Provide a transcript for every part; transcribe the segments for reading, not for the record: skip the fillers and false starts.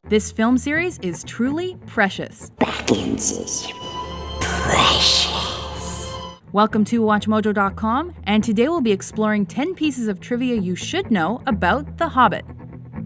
This film series is truly precious. Baggins is precious. Welcome to WatchMojo.com, and today we'll be exploring 10 pieces of trivia you should know about The Hobbit,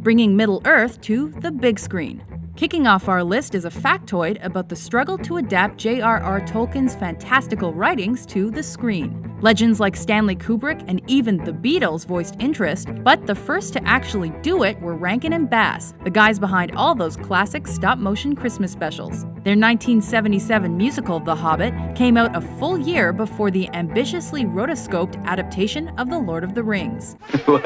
bringing Middle-earth to the big screen. Kicking off our list is a factoid about the struggle to adapt J.R.R. Tolkien's fantastical writings to the screen. Legends like Stanley Kubrick and even the Beatles voiced interest, but the first to actually do it were Rankin and Bass, the guys behind all those classic stop-motion Christmas specials. Their 1977 musical, The Hobbit, came out a full year before the ambitiously rotoscoped adaptation of The Lord of the Rings. Well,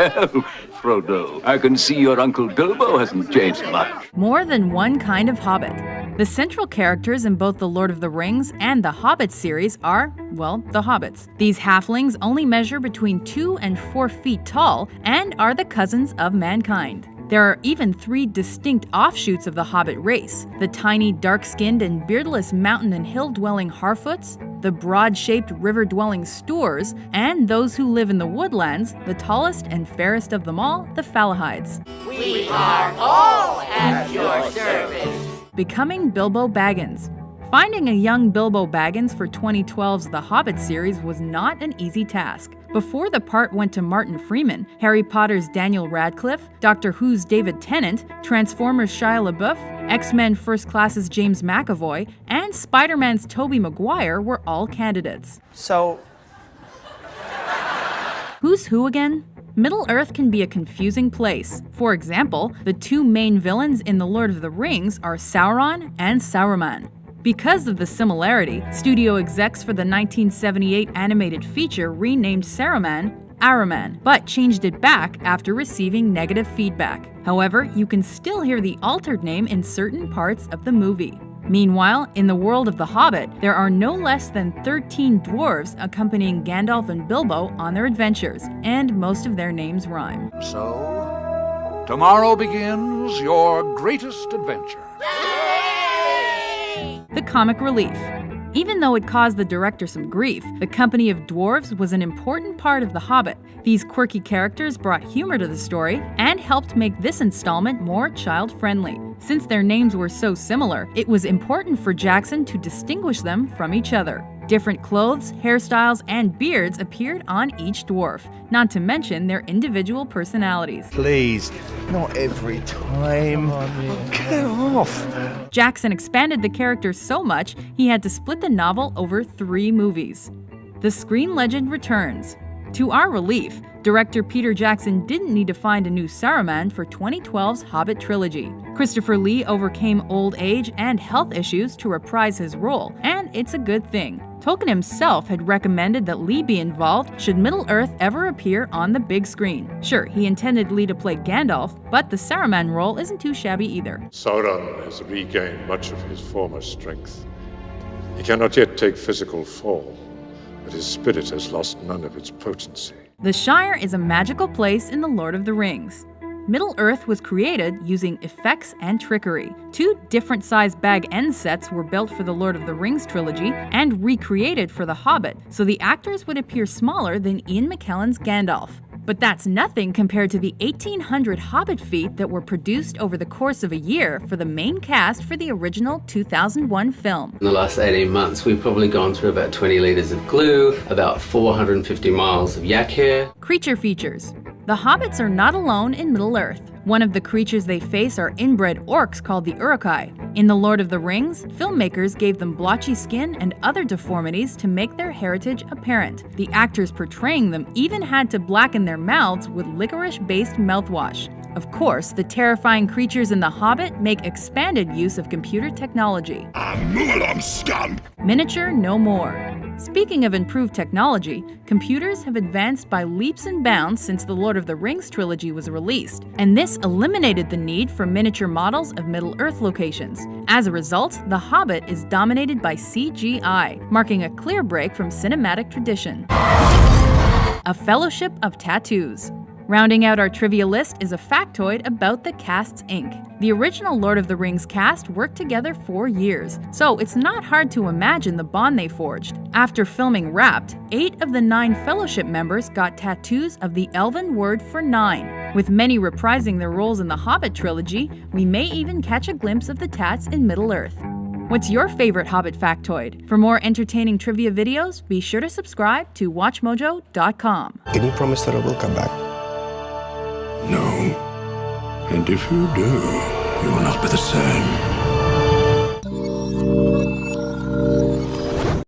Frodo, I can see your Uncle Bilbo hasn't changed much. More than one kind of Hobbit. The central characters in both The Lord of the Rings and the Hobbit series are, well, the Hobbits. These halflings only measure between 2 and 4 feet tall and are the cousins of mankind. There are even 3 distinct offshoots of the Hobbit race: the tiny, dark-skinned and beardless mountain and hill-dwelling Harfoots, the broad-shaped river-dwelling Stoors, and those who live in the woodlands, the tallest and fairest of them all, the Falahides. We are all at your service. Becoming Bilbo Baggins. Finding a young Bilbo Baggins for 2012's The Hobbit series was not an easy task. Before the part went to Martin Freeman, Harry Potter's Daniel Radcliffe, Doctor Who's David Tennant, Transformers' Shia LaBeouf, X-Men First Class's James McAvoy, and Spider-Man's Tobey Maguire were all candidates. So, who's who again? Middle-earth can be a confusing place. For example, the 2 main villains in The Lord of the Rings are Sauron and Saruman. Because of the similarity, studio execs for the 1978 animated feature renamed Saruman Ahriman, but changed it back after receiving negative feedback. However, you can still hear the altered name in certain parts of the movie. Meanwhile, in the world of The Hobbit, there are no less than 13 dwarves accompanying Gandalf and Bilbo on their adventures, and most of their names rhyme. So, tomorrow begins your greatest adventure. The comic relief. Even though it caused the director some grief, the company of dwarves was an important part of The Hobbit. These quirky characters brought humor to the story and helped make this installment more child-friendly. Since their names were so similar, it was important for Jackson to distinguish them from each other. Different clothes, hairstyles, and beards appeared on each dwarf, not to mention their individual personalities. Please, not every time. Get off. Jackson expanded the characters so much, he had to split the novel over 3 movies. The screen legend returns. To our relief, director Peter Jackson didn't need to find a new Saruman for 2012's Hobbit trilogy. Christopher Lee overcame old age and health issues to reprise his role, and it's a good thing. Tolkien himself had recommended that Lee be involved should Middle-earth ever appear on the big screen. Sure, he intended Lee to play Gandalf, but the Saruman role isn't too shabby either. Sauron has regained much of his former strength. He cannot yet take physical form, but his spirit has lost none of its potency. The Shire is a magical place in The Lord of the Rings. Middle-earth was created using effects and trickery. 2 different-sized Bag End sets were built for the Lord of the Rings trilogy and recreated for The Hobbit, so the actors would appear smaller than Ian McKellen's Gandalf. But that's nothing compared to the 1,800 Hobbit feet that were produced over the course of a year for the main cast for the original 2001 film. In the last 18 months, we've probably gone through about 20 litres of glue, about 450 miles of yak hair. Creature features. The Hobbits are not alone in Middle-earth. One of the creatures they face are inbred orcs called the Uruk-hai. In The Lord of the Rings, filmmakers gave them blotchy skin and other deformities to make their heritage apparent. The actors portraying them even had to blacken their mouths with licorice-based mouthwash. Of course, the terrifying creatures in The Hobbit make expanded use of computer technology. Move along, scum! Miniature no more. Speaking of improved technology, computers have advanced by leaps and bounds since the Lord of the Rings trilogy was released, and this eliminated the need for miniature models of Middle-earth locations. As a result, The Hobbit is dominated by CGI, marking a clear break from cinematic tradition. A Fellowship of Tattoos. Rounding out our trivia list is a factoid about the cast's ink. The original Lord of the Rings cast worked together for years, so it's not hard to imagine the bond they forged. After filming Wrapped, 8 of the 9 Fellowship members got tattoos of the Elven word for 9, With many reprising their roles in the Hobbit trilogy, we may even catch a glimpse of the Tats in Middle-earth. What's your favorite Hobbit factoid? For more entertaining trivia videos, be sure to subscribe to WatchMojo.com. Can you promise that I will come back? No. And if you do, you will not be the same.